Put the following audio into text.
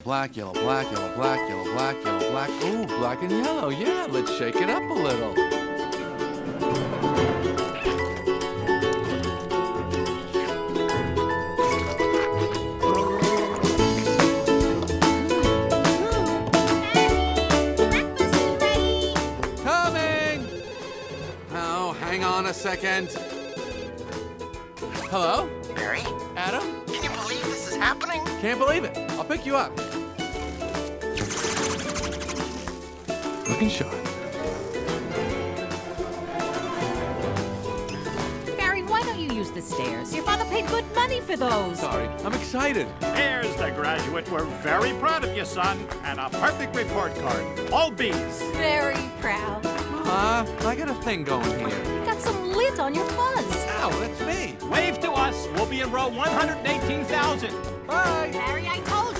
black, yellow, black, yellow, black, yellow, black, yellow, black. Ooh, black and yellow. Yeah, let's shake it up a little. Coming! Oh, hang on a second. Hello? Barry? Adam? Can you believe this is happening? Can't believe it. I'll pick you up. Looking sharp. Barry, why don't you use the stairs? Your father paid good money for those. Sorry, I'm excited. There's the graduate. We're very proud of you, son. And a perfect report card. All B's. Very proud. I got a thing going here. You got some lint on your fuzz. Ow, that's me. Wave to us. We'll be in row 118,000. Bye. Barry, I told